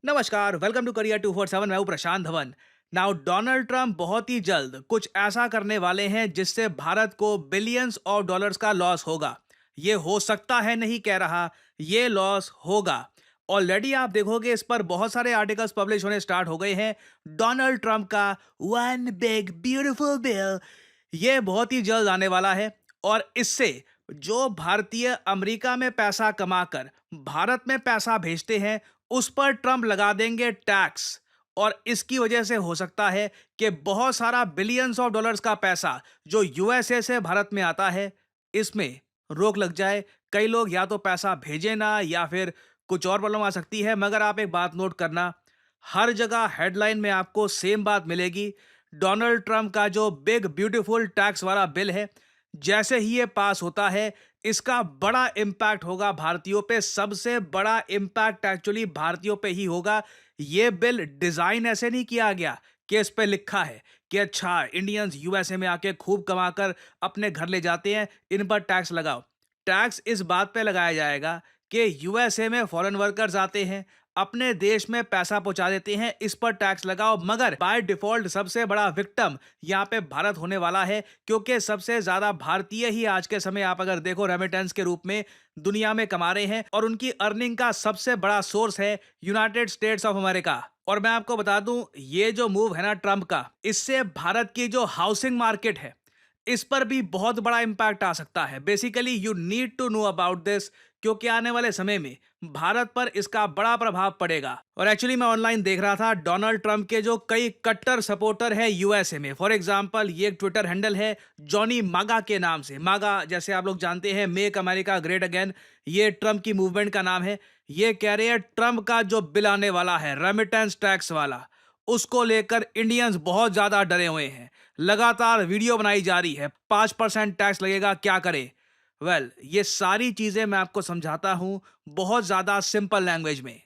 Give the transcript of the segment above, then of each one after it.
नमस्कार, welcome to career 247। मैं हूं प्रशांत धवन। नाउ डोनाल्ड ट्रंप बहुत ही जल्द कुछ ऐसा करने वाले हैं जिससे भारत को बिलियंस ऑफ डॉलर्स का लॉस होगा। ये हो सकता है नहीं कह रहा, ये लॉस होगा। ऑलरेडी आप देखोगे इस पर बहुत सारे आर्टिकल्स पब्लिश होने स्टार्ट हो गए हैं। डोनाल्ड ट्रंप का वन बिग ब्यूटीफुल बिल ये बहुत ही जल्द आने वाला है। और इससे जो भारतीय अमेरिका में पैसा कमाकर भारत में पैसा भेजते हैं उस पर ट्रंप लगा देंगे टैक्स। और इसकी वजह से हो सकता है कि बहुत सारा बिलियंस ऑफ डॉलर्स का पैसा जो यूएसए से भारत में आता है इसमें रोक लग जाए। कई लोग या तो पैसा भेजे ना या फिर कुछ और प्रॉब्लम आ सकती है। मगर आप एक बात नोट करना, हर जगह हेडलाइन में आपको सेम बात मिलेगी। डोनाल्ड ट्रंप का जो बिग ब्यूटीफुल टैक्स वाला बिल है, जैसे ही ये पास होता है इसका बड़ा इंपैक्ट होगा भारतीयों पे। सबसे बड़ा इंपैक्ट एक्चुअली भारतीयों पे ही होगा। ये बिल डिजाइन ऐसे नहीं किया गया कि इस पे लिखा है कि अच्छा इंडियंस यूएसए में आके खूब कमाकर अपने घर ले जाते हैं, इन पर टैक्स लगाओ। टैक्स इस बात पे लगाया जाएगा कि यूएसए में फॉरेन वर्कर्स आते हैं, अपने देश में पैसा पहुंचा देते हैं, इस पर टैक्स लगाओ। मगर बाय डिफॉल्ट सबसे बड़ा विक्टिम यहां पे भारत होने वाला है, क्योंकि सबसे ज्यादा भारतीय ही आज के समय आप अगर देखो रेमिटेंस के रूप में दुनिया में कमा रहे हैं। और उनकी अर्निंग का सबसे बड़ा सोर्स है यूनाइटेड स्टेट्स ऑफ अमेरिका। और मैं आपको बता दूं, ये जो मूव है ना ट्रंप का, इससे भारत की जो हाउसिंग मार्केट है इस पर भी बहुत बड़ा इंपैक्ट आ सकता है। Basically you need to know about this, क्योंकि आने वाले समय में भारत पर इसका बड़ा प्रभाव पड़ेगा। और एक्चुअली मैं ऑनलाइन देख रहा था डोनाल्ड ट्रंप के जो कई कट्टर सपोर्टर है यूएसए में। फॉर एग्जांपल ये एक ट्विटर हैंडल है जॉनी मागा के नाम से। मागा जैसे आप लोग जानते हैं मेक अमेरिका ग्रेट अगेन, ये ट्रंप की मूवमेंट का नाम है। ये कह रहे हैं ट्रंप का जो बिल आने वाला है रेमिटेंस टैक्स वाला, उसको लेकर इंडियंस बहुत ज्यादा डरे हुए हैं। लगातार वीडियो बनाई जा रही है 5% टैक्स लगेगा, क्या करे। ये सारी चीजें मैं आपको समझाता हूं बहुत ज्यादा सिंपल लैंग्वेज में।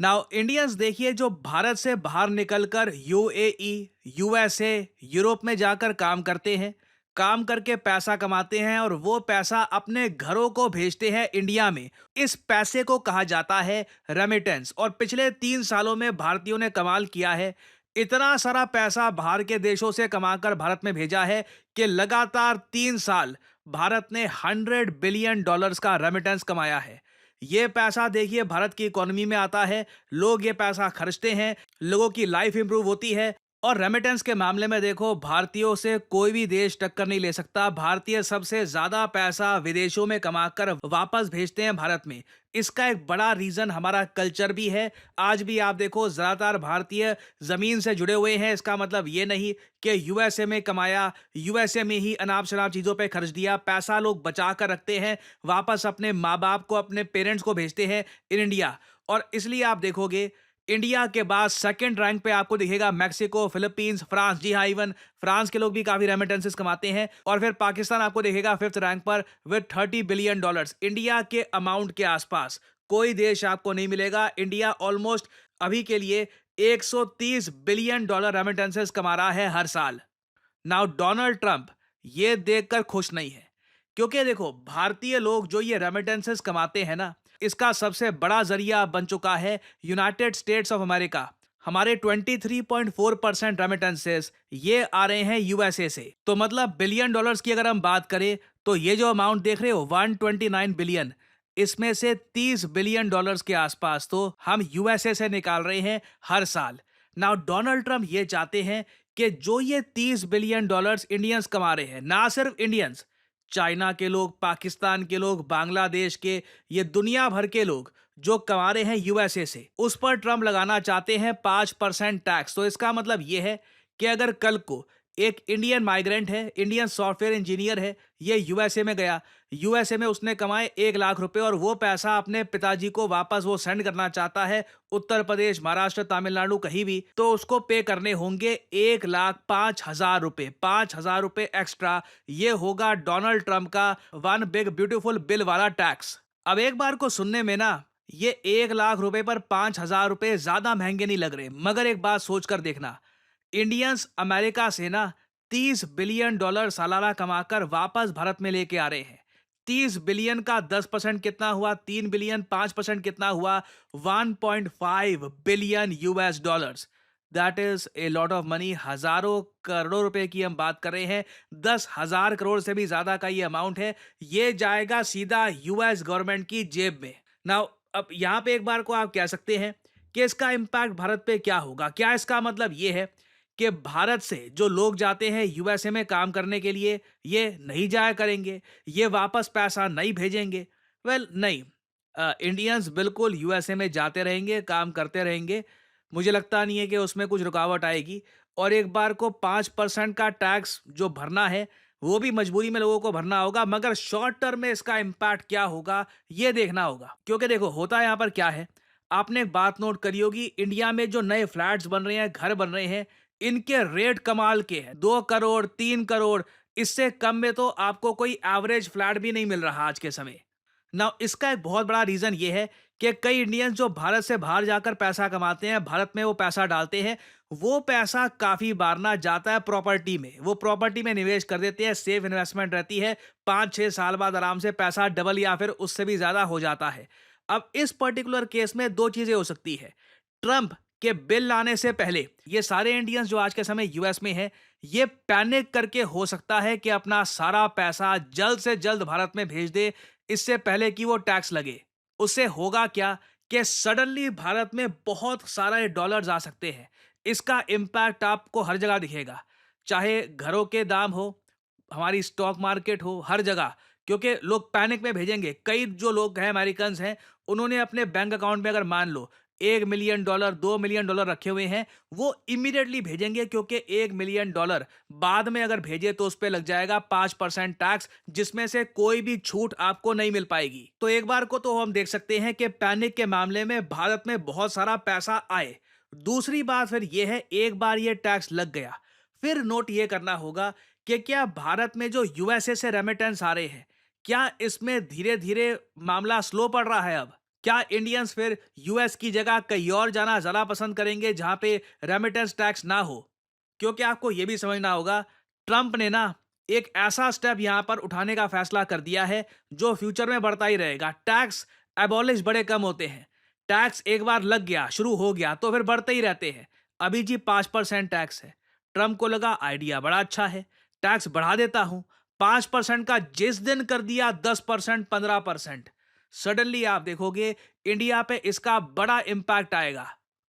नाउ इंडियंस देखिए जो भारत से बाहर निकलकर यूएई, यूएसए, यूरोप में जाकर काम करते हैं, काम करके पैसा कमाते हैं और वो पैसा अपने घरों को भेजते हैं इंडिया में। इस पैसे को कहा जाता है रेमिटेंस। और पिछले 3 सालों में भारतीयों ने कमाल किया है। इतना सारा पैसा बाहर के देशों से कमाकर भारत में भेजा है कि लगातार 3 साल भारत ने 100 बिलियन डॉलर्स का रेमिटेंस कमाया है। ये पैसा देखिए भारत की इकोनॉमी में आता है, लोग ये पैसा खर्चते हैं, लोगों की लाइफ इंप्रूव होती है। और रेमिटेंस के मामले में देखो भारतीयों से कोई भी देश टक्कर नहीं ले सकता। भारतीय सबसे ज्यादा पैसा विदेशों में कमाकर वापस भेजते हैं भारत में। इसका एक बड़ा रीजन हमारा कल्चर भी है। आज भी आप देखो ज्यादातर भारतीय जमीन से जुड़े हुए हैं। इसका मतलब ये नहीं कि यूएसए में कमाया, यूएसए में ही अनाप शनाप चीजों पे खर्च दिया। पैसा लोग बचा कर रखते हैं, वापस अपने माँ बाप को, अपने पेरेंट्स को भेजते हैं इन इंडिया। और इसलिए आप देखोगे इंडिया के बाद सेकंड रैंक पे आपको दिखेगा मैक्सिको, फिलीपींस, फ्रांस। जी हाँ, इवन फ्रांस के लोग भी काफी रेमिटेंसेस कमाते हैं। और फिर पाकिस्तान आपको दिखेगा फिफ्थ रैंक पर विद 30 बिलियन डॉलर्स। इंडिया के अमाउंट के आसपास कोई देश आपको नहीं मिलेगा। इंडिया ऑलमोस्ट अभी के लिए 130 बिलियन डॉलर रेमिटेंसेस कमा रहा है हर साल। नाउ डोनाल्ड ट्रंप ये देखकर खुश नहीं है, क्योंकि देखो भारतीय लोग जो ये रेमिटेंसेस कमाते हैं ना, इसका सबसे बड़ा जरिया बन चुका है यूनाइटेड स्टेट्स ऑफ अमेरिका। हमारे 23.4% रेमिटेंसेस ये आ रहे हैं यूएसए से। तो मतलब बिलियन डॉलर्स की अगर हम बात करें तो ये जो अमाउंट देख रहे हो 129 बिलियन, इसमें से 30 बिलियन डॉलर्स के आसपास तो हम यूएसए से निकाल रहे हैं हर साल। नाउ डोनाल्ड ट्रंप ये चाहते हैं कि जो ये 30 बिलियन डॉलर्स इंडियंस कमा रहे हैं, ना सिर्फ इंडियंस, चाइना के लोग, पाकिस्तान के लोग, बांग्लादेश के, ये दुनिया भर के लोग जो कमा रहे हैं यूएसए से, उस पर ट्रंप लगाना चाहते हैं 5% टैक्स। तो इसका मतलब यह है कि अगर कल को एक इंडियन माइग्रेंट है, इंडियन सॉफ्टवेयर इंजीनियर है, ये यूएसए में गया, यूएसए में उसने कमाए 1 लाख रुपए और वो पैसा अपने पिताजी को वापस वो सेंड करना चाहता है उत्तर प्रदेश, महाराष्ट्र, तमिलनाडु, कहीं भी, तो उसको पे करने होंगे 1,05,000 रुपए। 5,000 रुपए एक्स्ट्रा। ये होगा डोनाल्ड ट्रंप का वन बिग ब्यूटीफुल बिल वाला टैक्स। अब एक बार को सुनने में ना ये 1 लाख रुपए पर 5,000 रुपए ज्यादा महंगे नहीं लग रहे। मगर एक बात सोचकर देखना, इंडियंस अमेरिका से ना 30 बिलियन डॉलर सालाना कमाकर वापस भारत में लेके आ रहे हैं। 30 बिलियन का 10% कितना हुआ? 3 बिलियन, 5% कितना हुआ? 1.5 billion US dollars. That is a lot of money. हजारों करोड़ों रुपए की हम बात कर रहे हैं। 10,000 करोड़ से भी ज्यादा का ये अमाउंट है। ये जाएगा सीधा यूएस गवर्नमेंट की जेब में। नाउ अब यहां पे एक बार को आप कह सकते हैं कि इसका इंपैक्ट भारत पे क्या होगा? क्या इसका मतलब ये है कि भारत से जो लोग जाते हैं यूएसए में काम करने के लिए, ये नहीं जाया करेंगे, ये वापस पैसा नहीं भेजेंगे? वेल नहीं, इंडियंस बिल्कुल यूएसए में जाते रहेंगे, काम करते रहेंगे। मुझे लगता नहीं है कि उसमें कुछ रुकावट आएगी। और एक बार को 5% का टैक्स जो भरना है, वो भी मजबूरी में लोगों को भरना होगा, मगर शॉर्ट टर्म में इसका इम्पैक्ट क्या होगा, ये देखना होगा। क्योंकि देखो, होता यहाँ पर क्या है, आपने एक बात नोट करी होगी, इंडिया में जो नए फ्लैट्स बन रहे हैं, घर बन रहे हैं, इनके रेट कमाल के हैं। 2 करोड़, 3 करोड़, इससे कम में तो आपको कोई एवरेज फ्लैट भी नहीं मिल रहा आज के समय। ना इसका एक बहुत बड़ा रीजन ये है कि कई इंडियंस जो भारत से बाहर जाकर पैसा कमाते हैं, भारत में वो पैसा डालते हैं, वो पैसा काफी बार ना जाता है प्रॉपर्टी में। वो प्रॉपर्टी में निवेश कर देते हैं, सेफ इन्वेस्टमेंट रहती है, 5-6 साल बाद आराम से पैसा डबल या फिर उससे भी ज्यादा हो जाता है। अब इस पर्टिकुलर केस में दो चीजें हो सकती है। ट्रंप के बिल लाने से पहले ये सारे इंडियंस जो आज के समय यूएस में हैं, ये पैनिक करके हो सकता है कि अपना सारा पैसा जल्द से जल्द भारत में भेज दे, इससे पहले कि वो टैक्स लगे। उससे होगा क्या कि सडनली भारत में बहुत सारे डॉलर्स आ सकते हैं। इसका इम्पैक्ट आपको हर जगह दिखेगा, चाहे घरों के दाम हो, हमारी स्टॉक मार्केट हो, हर जगह। क्योंकि लोग पैनिक में भेजेंगे। कई जो लोग हैं, अमेरिकन हैं, उन्होंने अपने बैंक अकाउंट में अगर मान लो $1 मिलियन, $2 मिलियन रखे हुए हैं, वो इमीडिएटली भेजेंगे। क्योंकि $1 मिलियन बाद में अगर भेजे तो उस पर लग जाएगा 5% टैक्स, जिसमें से कोई भी छूट आपको नहीं मिल पाएगी। तो एक बार को तो हम देख सकते हैं कि पैनिक के मामले में भारत में बहुत सारा पैसा आए। दूसरी बात फिर यह है, एक बार ये टैक्स लग गया, फिर नोट ये करना होगा कि क्या भारत में जो यूएसए से रेमिटेंस आ रहे हैं, क्या इसमें धीरे धीरे मामला स्लो पड़ रहा है? अब क्या इंडियंस फिर यूएस की जगह कहीं और जाना ज्यादा पसंद करेंगे जहां पे रेमिटेंस टैक्स ना हो? क्योंकि आपको यह भी समझना होगा, ट्रंप ने ना एक ऐसा स्टेप यहां पर उठाने का फैसला कर दिया है जो फ्यूचर में बढ़ता ही रहेगा। टैक्स एबॉलिश बड़े कम होते हैं। टैक्स एक बार लग गया, शुरू हो गया, तो फिर बढ़ते ही रहते हैं। अभी जी 5% टैक्स है। ट्रंप को लगा आइडिया बड़ा अच्छा है, टैक्स बढ़ा देता हूं। 5% का जिस दिन कर दिया 10%, 15%, सडनली आप देखोगे इंडिया पे इसका बड़ा इंपैक्ट आएगा।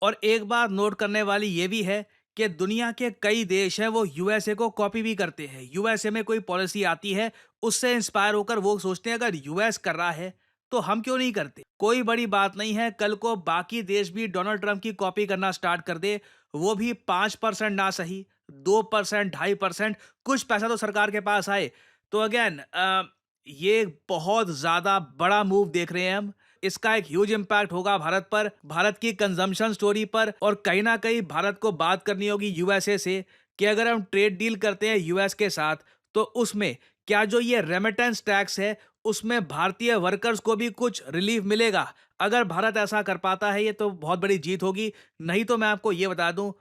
और एक बात नोट करने वाली ये भी है कि दुनिया के कई देश हैं, वो यूएसए को कॉपी भी करते हैं। यूएसए में कोई पॉलिसी आती है, उससे इंस्पायर होकर वो सोचते हैं अगर यूएस कर रहा है तो हम क्यों नहीं करते। कोई बड़ी बात नहीं है, कल को बाकी देश भी डोनाल्ड ट्रंप की कॉपी करना स्टार्ट कर दे, वो भी 5% ना सही, 2%, 2.5%, कुछ पैसा तो सरकार के पास आए। तो अगेन ये बहुत ज्यादा बड़ा मूव देख रहे हैं हम। इसका एक ह्यूज इंपैक्ट होगा भारत पर, भारत की कंजम्पशन स्टोरी पर। और कहीं ना कहीं भारत को बात करनी होगी यूएसए से कि अगर हम ट्रेड डील करते हैं यूएस के साथ, तो उसमें क्या जो ये रेमिटेंस टैक्स है, उसमें भारतीय वर्कर्स को भी कुछ रिलीफ मिलेगा। अगर भारत ऐसा कर पाता है, ये तो बहुत बड़ी जीत होगी। नहीं तो मैं आपको ये बता दूं,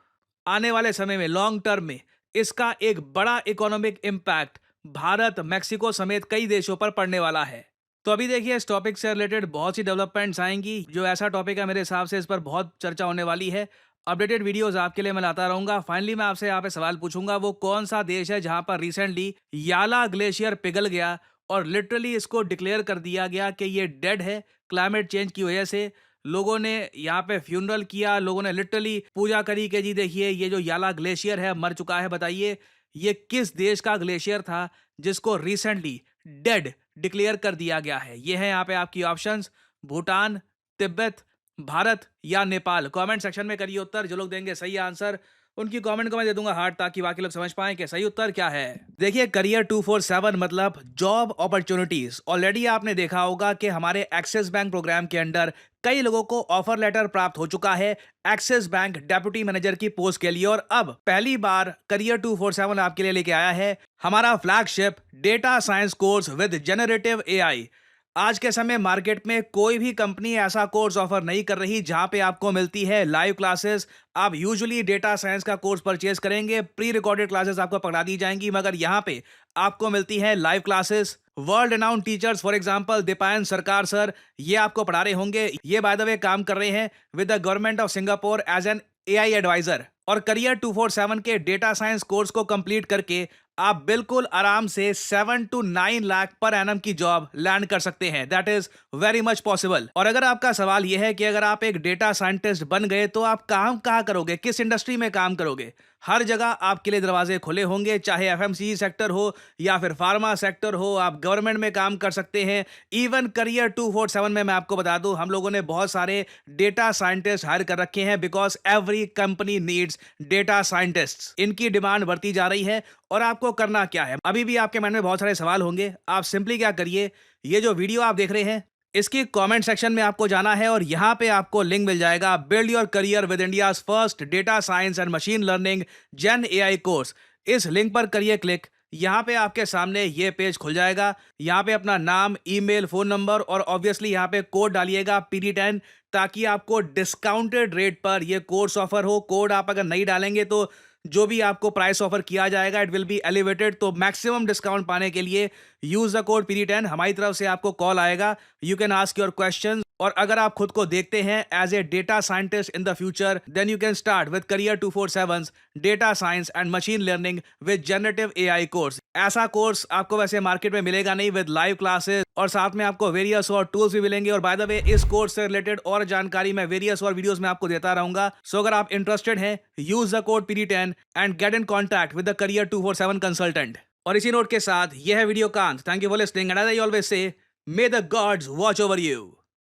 आने वाले समय में लॉन्ग टर्म में इसका एक बड़ा इकोनॉमिक इंपैक्ट भारत, मेक्सिको समेत कई देशों पर पड़ने वाला है। तो अभी देखिए, इस टॉपिक से रिलेटेड बहुत सी डेवलपमेंट्स आएंगी। जो ऐसा टॉपिक है, मेरे हिसाब से इस पर बहुत चर्चा होने वाली है। अपडेटेड वीडियोस आपके लिए मैं लाता रहूंगा। फाइनली मैं आपसे यहाँ पे सवाल पूछूंगा, वो कौन सा देश है जहां पर रिसेंटली याला ग्लेशियर पिघल गया और लिटरली इसको डिक्लेयर कर दिया गया कि ये डेड है क्लाइमेट चेंज की वजह से। लोगों ने यहाँ पे फ्यूनरल किया, लोगों ने लिटरली पूजा करी कि जी देखिए ये जो याला ग्लेशियर है मर चुका है। बताइए ये किस देश का ग्लेशियर था जिसको रिसेंटली डेड डिक्लेयर कर दिया गया है? ये है यहाँ पे आपकी ऑप्शंस, भूटान, तिब्बत, भारत या नेपाल। कमेंट सेक्शन में करिए उत्तर। जो लोग देंगे सही आंसर, उनकी कमेंट को मैं दे दूंगा हार्ट, ताकि बाकी लोग समझ पाएं कि सही उत्तर क्या है। देखिए, करियर 247 मतलब जॉब अपॉर्चुनिटीज। ऑलरेडी आपने देखा होगा कि हमारे एक्सिस बैंक प्रोग्राम के अंडर कई लोगों को ऑफर लेटर प्राप्त हो चुका है एक्सिस बैंक डेप्यूटी मैनेजर की पोस्ट के लिए। और अब पहली बार करियर 247 आपके लिए लेके आया है हमारा flagship data science course with generative AI. आज के समय मार्केट में कोई भी कंपनी ऐसा कोर्स ऑफर नहीं कर रही जहां पे आपको मिलती है लाइव क्लासेस। आप यूजुअली डेटा साइंस का कोर्स परचेज करेंगे, प्री रिकॉर्डेड क्लासेस आपको पढ़ा दी जाएंगी, मगर यहाँ पे आपको मिलती है live classes. World renowned teachers for example Deepayan सरकार सर, ये आपको पढ़ा रहे होंगे। ये बाय द वे काम कर रहे हैं with the government of Singapore as an AI adviser. और करियर 247 के डेटा साइंस कोर्स को कंप्लीट करके आप बिल्कुल आराम से 7 to 9 लाख पर एनम की जॉब लैंड कर सकते हैं। That is very much possible. और अगर आपका सवाल यह है कि अगर आप एक डेटा साइंटिस्ट बन गए तो आप काम कहाँ करोगे, किस इंडस्ट्री में काम करोगे, हर जगह आपके लिए दरवाजे खुले होंगे। चाहे एफएमसीजी सेक्टर हो या फिर फार्मा सेक्टर हो, आप गवर्नमेंट में काम कर सकते हैं। इवन करियर 247 में मैं आपको बता दूं, हम लोगों ने बहुत सारे डेटा साइंटिस्ट हायर कर रखे हैं because every company needs data scientists. इनकी डिमांड बढ़ती जा रही है। और आपको करना क्या है, अभी भी आपके मन में बहुत सारे सवाल होंगे। आप सिंपली क्या करिए, ये जो वीडियो आप देख रहे हैं इसकी कमेंट सेक्शन में आपको जाना है और यहां पे आपको लिंक मिल जाएगा build your career with India's first data science and machine learning gen AI course. इस लिंक पर करिए क्लिक। यहाँ पे आपके सामने ये पेज खुल जाएगा। यहाँ पे अपना नाम, ईमेल, फोन नंबर और ऑब्वियसली यहाँ पे कोड डालिएगा PD10, ताकि आपको डिस्काउंटेड रेट पर ये कोर्स ऑफर हो। कोड आप अगर नहीं डालेंगे तो जो भी आपको प्राइस ऑफर किया जाएगा इट विल बी एलिवेटेड। तो मैक्सिमम डिस्काउंट पाने के लिए यूज द कोड PD10। हमारी तरफ से आपको कॉल आएगा, you can ask your question. और अगर आप खुद को देखते हैं as a data scientist in the future, then you can start with career 247 data science and machine learning with generative AI course. ऐसा कोर्स आपको वैसे मार्केट में मिलेगा नहीं, विद लाइव क्लासेस और साथ में आपको वेरियस और टूल्स भी मिलेंगे। और बाय द वे इस कोर्स से रिलेटेड और जानकारी मैं वेरियस और वीडियोस में आपको देता रहूंगा। सो अगर आप इंटरेस्टेड हैं, use the code PD10 and get in contact with the career 247 consultant. और इसी नोट के साथ यह है वीडियो का अंत। Thank you for listening and as I always say, may the gods watch over you.